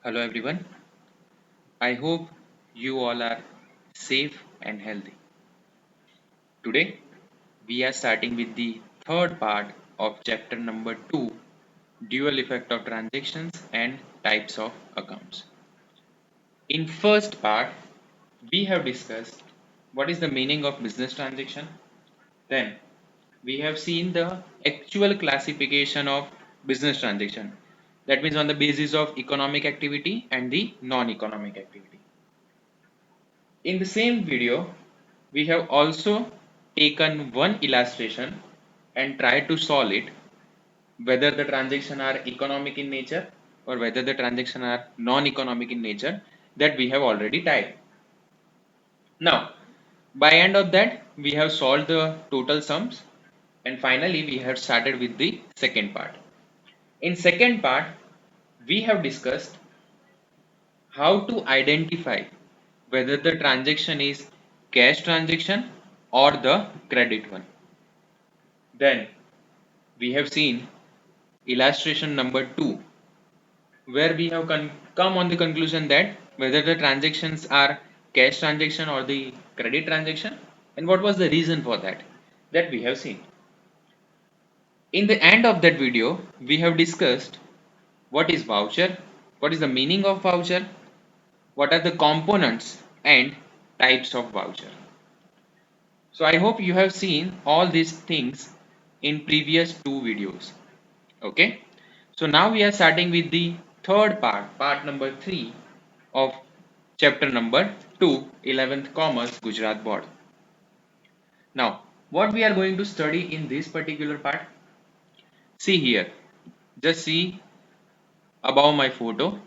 Hello everyone. I hope you all are safe and healthy. Today we are starting with the third part of chapter number 2, dual effect of transactions and types of accounts. In first part we have discussed what is the meaning of business transaction. Then we have seen the actual classification of business transaction. That means on the basis of economic activity and the non-economic activity. In the same video, we have also taken one illustration and tried to solve it, whether the transactions are economic in nature or whether the transactions are non-economic in nature, that we have already tried. Now, by end of that, we have solved the total sums, and finally we have started with the second part. In second part, we have discussed how to identify whether the transaction is cash transaction or the credit one. Then we have seen illustration number 2, where we have come on the conclusion that whether the transactions are cash transaction or the credit transaction, and what was the reason for that we have seen. In the end of that video, we have discussed what is voucher, what is the meaning of voucher, what are the components and types of voucher. So I hope you have seen all these things in previous two videos. Okay. So now we are starting with the third part, part number 3 of chapter number 2, 11th Commerce Gujarat Board. Now, what we are going to study in this particular part? See here, just see above my photo.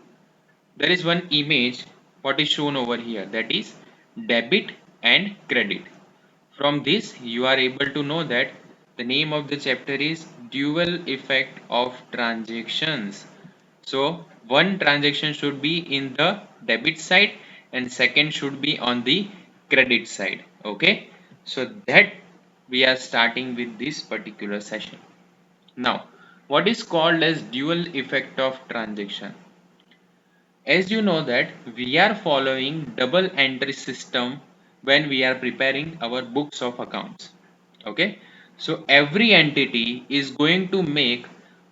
There is one image what is shown over here, that is debit and credit. From this you are able to know that the name of the chapter is dual effect of transactions. So one transaction should be in the debit side and second should be on the credit side. Okay, so that we are starting with this particular session. Now, what is called as dual effect of transaction? As you know that we are following double entry system when we are preparing our books of accounts. Okay, so every entity is going to make,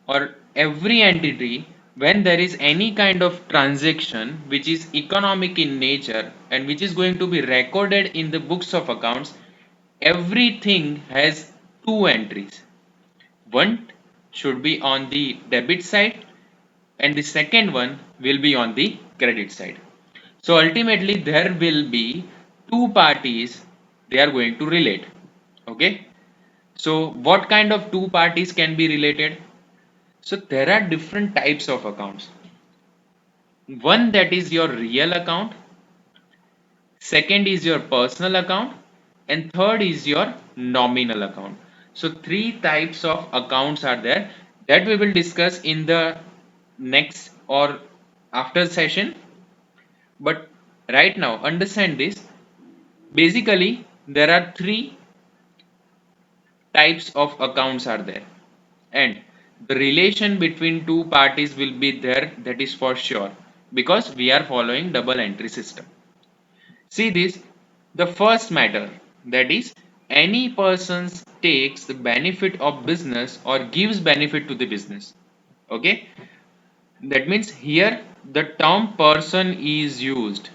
or every entity, when there is any kind of transaction which is economic in nature and which is going to be recorded in the books of accounts, everything has two entries. One should be on the debit side and the second one will be on the credit side. So ultimately there will be two parties, they are going to relate. Okay, so what kind of two parties can be related? So there are different types of accounts. One, that is your real account, second is your personal account, and third is your nominal account. So three types of accounts are there that we will discuss in the next or after session. But right now understand this. Basically there are three types of accounts are there, and the relation between two parties will be there, that is for sure, because we are following double entry system. See this, the first matter, that is any person takes the benefit of business or gives benefit to the business. Okay, that means here the term person is used,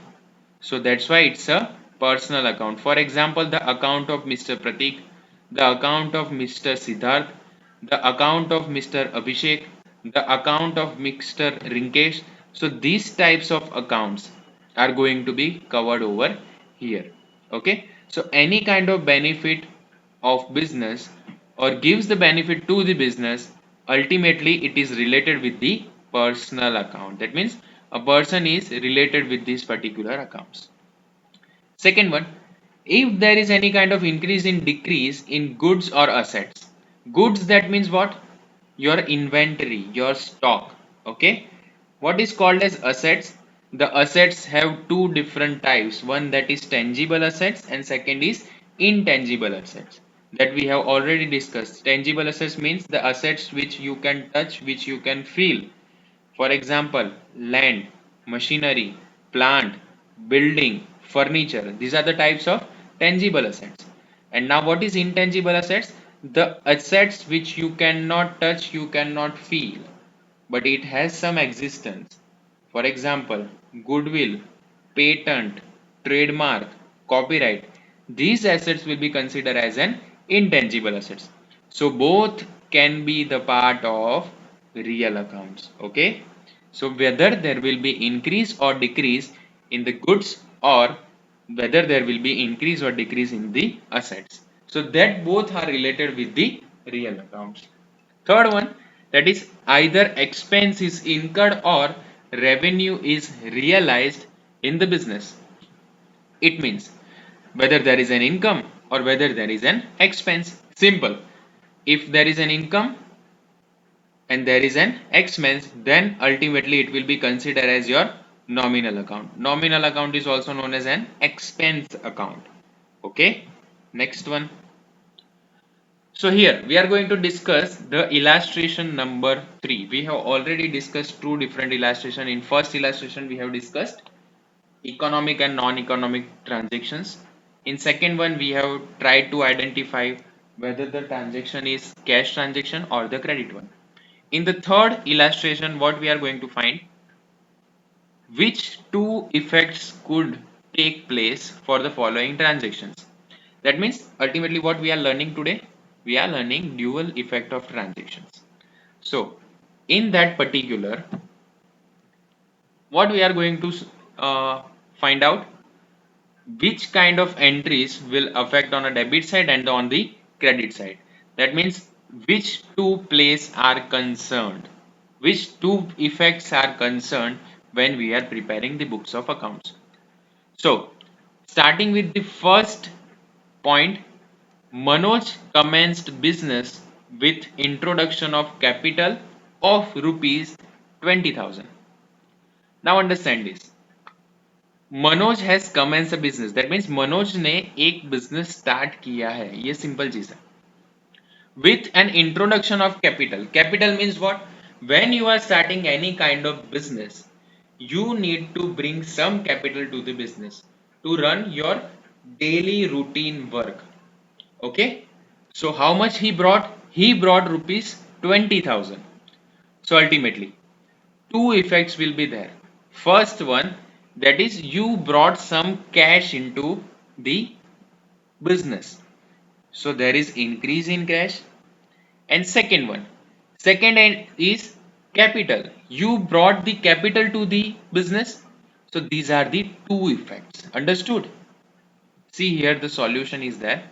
so that's why it's a personal account. For example, the account of Mr. Pratik, the account of Mr. Siddharth, the account of Mr. Abhishek, the account of Mr. Rinkesh. So these types of accounts are going to be covered over here. Okay, so any kind of benefit of business or gives the benefit to the business, ultimately it is related with the personal account. That means a person is related with these particular accounts. Second one, if there is any kind of increase in decrease in goods or assets. Goods, that means what? Your inventory, your stock. Okay. What is called as assets? The assets have two different types. One, that is tangible assets, and second is intangible assets. That we have already discussed. Tangible assets means the assets which you can touch, which you can feel. For example, land. machinery, plant, building, furniture. These are the types of tangible assets. And now what is intangible assets? The assets which you cannot touch, you cannot feel, but it has some existence. For example, goodwill, patent, trademark, copyright. These assets will be considered as an intangible assets. So both can be the part of real accounts. Okay. So whether there will be increase or decrease in the goods, or whether there will be increase or decrease in the assets. So that both are related with the real accounts. Third one, that is either expense is incurred or revenue is realized in the business. It means whether there is an income or whether there is an expense. Simple. If there is an income and there is an expense, then ultimately it will be considered as your nominal account. Nominal account is also known as an expense account. Okay. Next one. So here we are going to discuss the illustration number 3. We have already discussed two different illustration. In first illustration we have discussed economic and non-economic transactions. In second one we have tried to identify whether the transaction is cash transaction or the credit one. In the third illustration, what we are going to find, which two effects could take place for the following transactions. That means ultimately what we are learning today, we are learning dual effect of transactions. So in that particular, what we are going to find out, which kind of entries will affect on a debit side and on the credit side. That means which two plays are concerned, which two effects are concerned when we are preparing the books of accounts. So starting with the first point, Manoj commenced business with introduction of capital of rupees 20,000. Now understand this. Manoj has commence a business, that means Manoj ने एक business start किया है, ये simple चीज है. With an introduction of capital. Capital means what? When you are starting any kind of business, you need to bring some capital to the business to run your daily routine work. Okay, so how much he brought? He brought rupees 20,000. So ultimately two effects will be there. First one, that is you brought some cash into the business, so there is increase in cash. And second one, second end is capital, you brought the capital to the business. So these are the two effects. Understood? See here, the solution is there.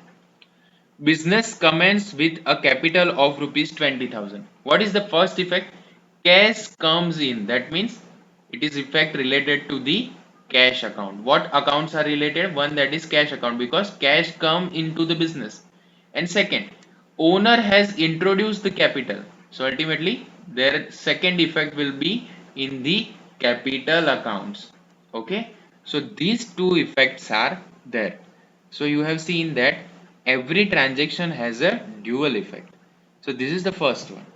Business commenced with a capital of rupees 20,000. What is the first effect? Cash comes in. That means it is effect related to the cash account. What accounts are related? One, that is cash account, because cash come into the business. And second, owner has introduced the capital. So ultimately their second effect will be in the capital accounts. Okay. So these two effects are there. So you have seen that every transaction has a dual effect. So this is the first one.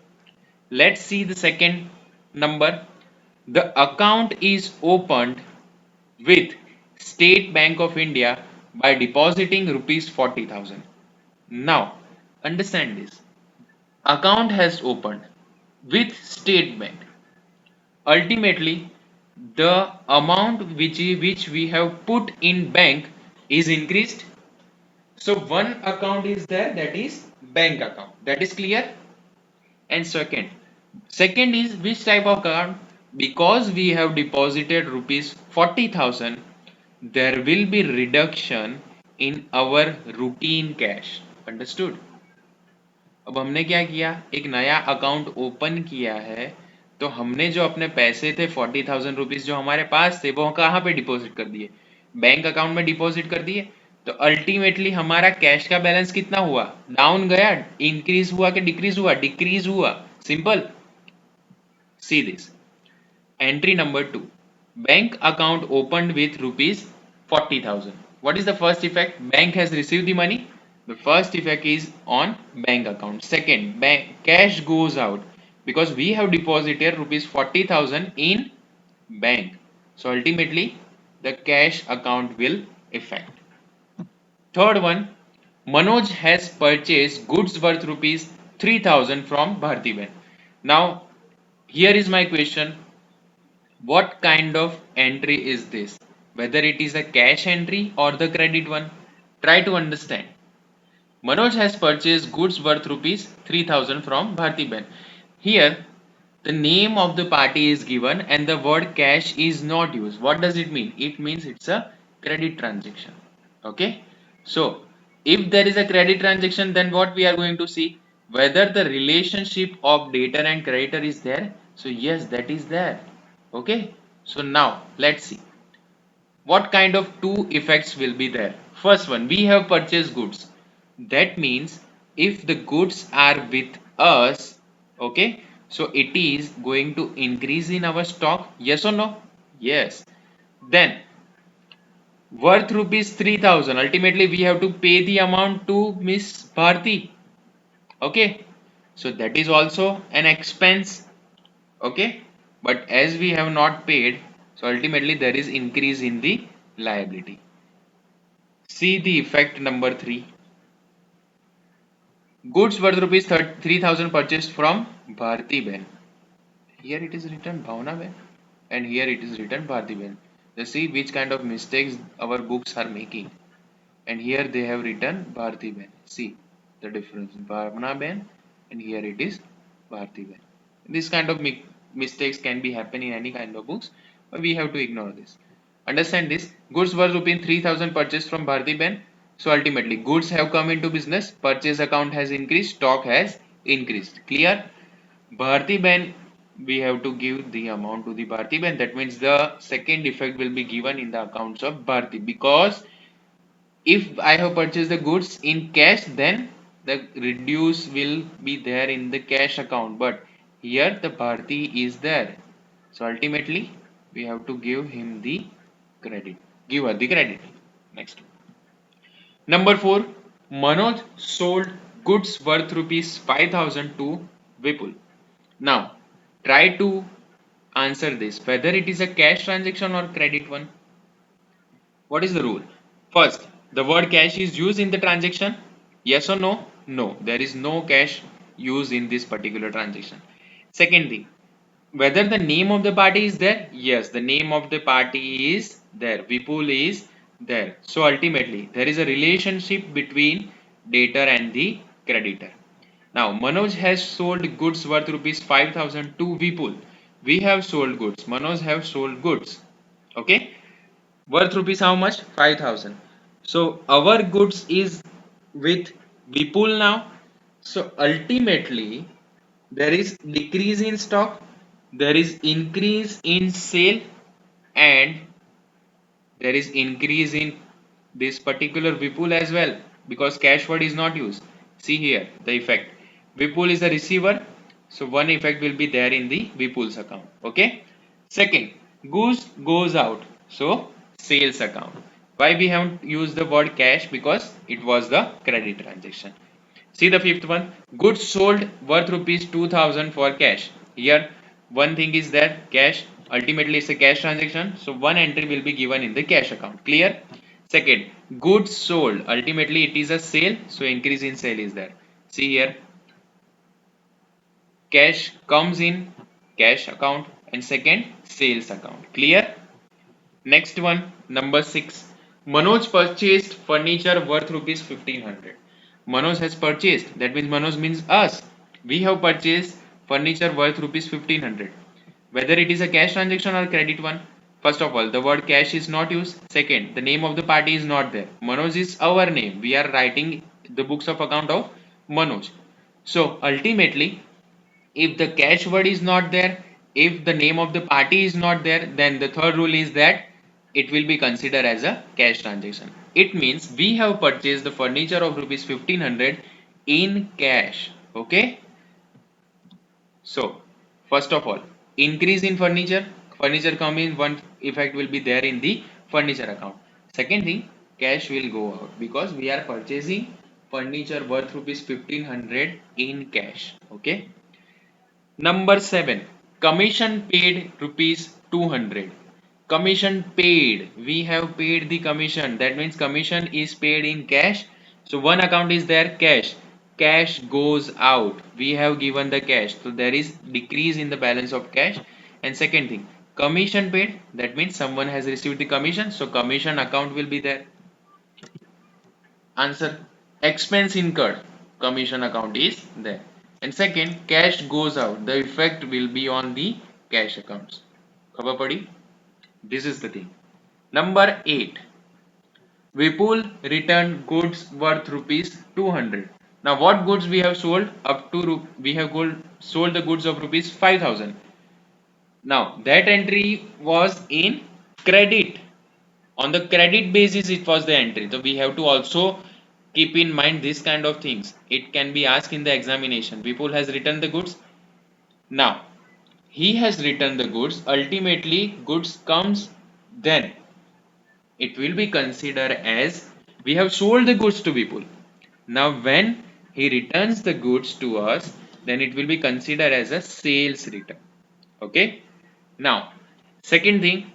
Let's see the second number. The account is opened with State Bank of India by depositing rupees 40,000. Now understand this. Account has opened with State Bank. Ultimately the amount which we have put in bank is increased. So one account is there, that is bank account. That is clear. And second is which type of account? Because we have deposited rupees 40,000, there will be reduction in our routine cash. Understood? अब हमने क्या किया, एक नया account open किया है, तो हमने जो अपने पैसे थे 40,000 रुपीज जो हमारे पास थे, वो कहाँ पे डिपॉजिट कर दिए? बैंक अकाउंट में डिपॉजिट कर दिए. तो अल्टीमेटली हमारा कैश का बैलेंस कितना हुआ? डाउन गया, इंक्रीज हुआ कि डिक्रीज हुआ? डिक्रीज हुआ. Simple. See this. Entry number 2. Bank account opened with rupees 40,000. What is the first effect? Bank has received the money. The first effect is on bank account. Second, bank cash goes out because we have deposited rupees 40,000 in bank. So ultimately the cash account will affect. Third one, Manoj has purchased goods worth rupees 3000 from Bhartiben. Now here is my question, what kind of entry is this? Whether it is a cash entry or the credit one? Try to understand. Manoj has purchased goods worth rupees 3000 from Bhartiben. Here the name of the party is given and the word cash is not used. What does it mean? It means it's a credit transaction. Okay. So if there is a credit transaction, then what we are going to see? Whether the relationship of debtor and creditor is there. So yes, that is there. Okay. So now let's see what kind of two effects will be there. First one, we have purchased goods. That means if the goods are with us, okay, so it is going to increase in our stock, yes or no? Yes. Then worth rupees 3000, ultimately we have to pay the amount to Miss Bharti, okay, so that is also an expense, okay, but as we have not paid, so ultimately there is increase in the liability. See the effect number 3. Goods worth rupees 3000 purchased from Bharti Ben. Here it is written Bhavna Ben and here it is written Bharti Ben. You see which kind of mistakes our books are making. And here they have written Bharti Ben. See the difference. Bhavna Ben and here it is Bharti Ben. This kind of mistakes can be happen in any kind of books, but we have to ignore this. Understand this. Goods worth rupees 3000 purchased from Bharti Ben. So ultimately goods have come into business, purchase account has increased, stock has increased. Clear? Bharti Ben, we have to give the amount to the Bharti Ben. That means the second effect will be given in the accounts of Bharti, because if I have purchased the goods in cash, then the reduce will be there in the cash account, but here the Bharti is there. So ultimately we have to give him the credit. Give her the credit. Next. Number 4. Manoj sold goods worth rupees 5000 to Vipul. Now try to answer this whether it is a cash transaction or credit one. What is the rule? First, the word cash is used in the transaction. Yes or no? No, there is no cash used in this particular transaction. Second thing, whether the name of the party is there? Yes, the name of the party is there. Vipul is there. So ultimately, there is a relationship between debtor and the creditor. Now, Manoj has sold goods worth rupees 5000 to Vipul. We have sold goods. Manoj have sold goods. Okay. Worth rupees how much? 5000. So our goods is with Vipul now. So ultimately there is decrease in stock, there is increase in sale, and there is increase in this particular Vipul as well, because cash word is not used. See here the effect. Vipul is the receiver, so one effect will be there in the Vipul's account. Okay. Second, goods goes out, so sales account. Why we haven't used the word cash? Because it was the credit transaction. See the fifth one, goods sold worth rupees 2000 for cash. Here one thing is that cash, ultimately it's a cash transaction, so one entry will be given in the cash account. Clear? Second, goods sold, ultimately it is a sale, so increase in sale is there. See here, cash comes in cash account and second sales account. Clear? Next one, number 6. Manoj purchased furniture worth rupees 1500. Manoj has purchased, that means Manoj means us. We have purchased furniture worth rupees 1500. Whether it is a cash transaction or credit one, first of all, the word cash is not used. Second, the name of the party is not there. Manoj is our name. We are writing the books of account of Manoj. So ultimately, if the cash word is not there, if the name of the party is not there, then the third rule is that it will be considered as a cash transaction. It means we have purchased the furniture of rupees 1500 in cash. Okay. So first of all, increase in furniture come in, one effect will be there in the furniture account. Second thing, cash will go out because we are purchasing furniture worth rupees 1500 in cash. Okay. Number 7. Commission paid rupees 200. Commission paid. We have paid the commission. That means commission is paid in cash. So one account is there, cash. Cash goes out. We have given the cash. So there is decrease in the balance of cash. And second thing, commission paid. That means someone has received the commission. So commission account will be there. Answer. Expense incurred. Commission account is there. And second, cash goes out. The effect will be on the cash accounts. Khabar padi? This is the thing. Number 8. Vipul returned goods worth rupees 200. Now what goods we have sold? Up to we have sold the goods of rupees 5000. Now that entry was in credit. On the credit basis it was the entry. So we have to also keep in mind this kind of things. It can be asked in the examination. Vipul has returned the goods. Now he has returned the goods. Ultimately goods comes then. It will be considered as we have sold the goods to people. Now when he returns the goods to us, then it will be considered as a sales return. Okay. Now second thing,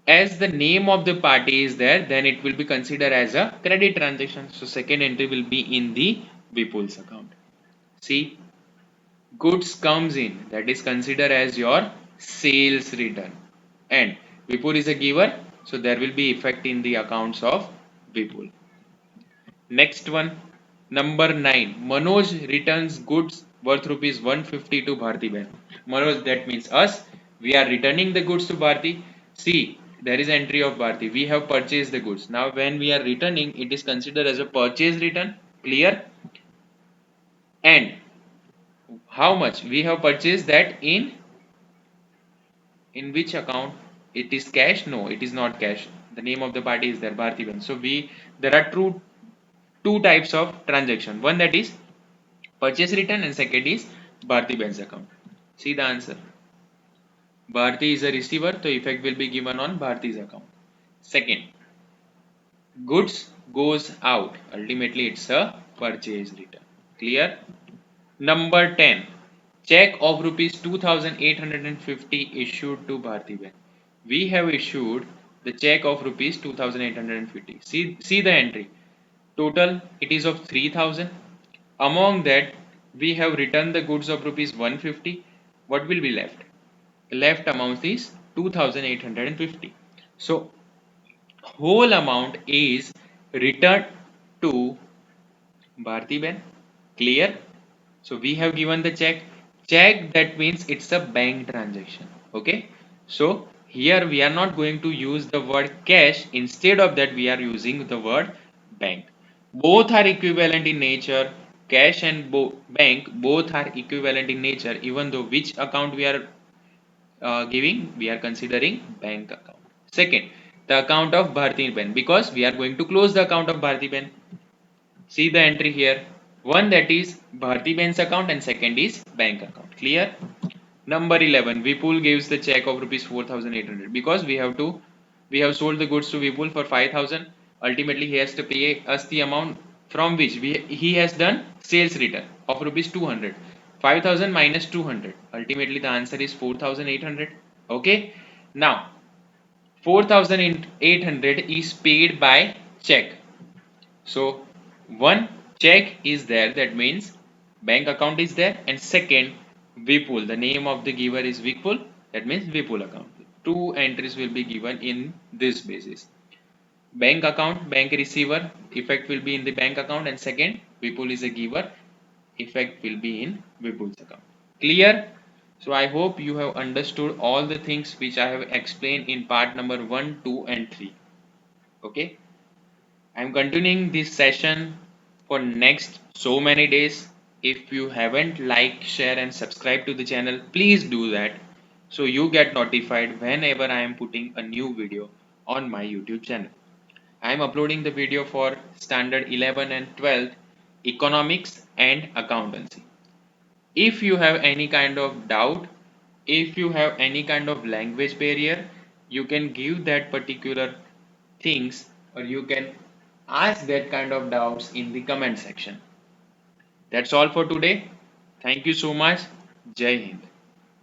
as the name of the party is there, then it will be considered as a credit transaction. So second entry will be in the Vipul's account. See, goods comes in, that is considered as your sales return, and Vipul is a giver, so there will be effect in the accounts of Vipul. Next one, number 9. Manoj returns goods worth rupees 150 to Bharti Ben. Manoj, that means us. We are returning the goods to Bharti. See, there is entry of Bharti. We have purchased the goods. Now, when we are returning, it is considered as a purchase return. Clear? And how much? We have purchased that in which account? It is cash? No, it is not cash. The name of the party is there, Bharti Ben. So there are two types of transaction. One that is purchase return and second is Bharti Ben's account. See the answer. Bharti is a receiver, so effect will be given on Bharti's account. Second, goods goes out. Ultimately, it's a purchase return. Clear? Number 10. Check of rupees 2850 issued to Bharti Ben. We have issued the check of rupees 2850. See the entry. Total it is of 3000. Among that we have returned the goods of rupees 150. What will be left? The left amount is 2850. So whole amount is returned to Bharti Ben. Clear? So we have given the check. Check, that means it's a bank transaction. Okay. So here we are not going to use the word cash. Instead of that we are using the word bank. Both are equivalent in nature. Cash and bank both are equivalent in nature, even though which account we are giving, we are considering bank account. Second, the account of Bharti Ben, because we are going to close the account of Bharti Ben. See the entry here. One that is Bharti Ben's account and second is bank account. Clear? Number 11. Vipul gives the check of rupees 4800 because we have sold the goods to Vipul for 5000. Ultimately he has to pay us the amount from which he has done sales return of rupees 200. 5000 minus 200. Ultimately the answer is 4800. Okay. Now 4800 is paid by check. So one, check is there, that means bank account is there, and second, Vipul, the name of the giver is Vipul, that means Vipul account. Two entries will be given in this basis. Bank account, bank receiver, effect will be in the bank account, and second, Vipul is a giver, effect will be in Vipul's account. Clear? So I hope you have understood all the things which I have explained in part number 1, 2 and 3. Okay. I am continuing this session for next so many days. If you haven't liked, share and subscribe to the channel, please do that so you get notified whenever I am putting a new video on my YouTube channel. I am uploading the video for standard 11 and 12 economics and accountancy. If you have any kind of doubt, if you have any kind of language barrier, you can give that particular things, or you can ask that kind of doubts in the comment section. That's all for today. Thank you so much. Jai Hind.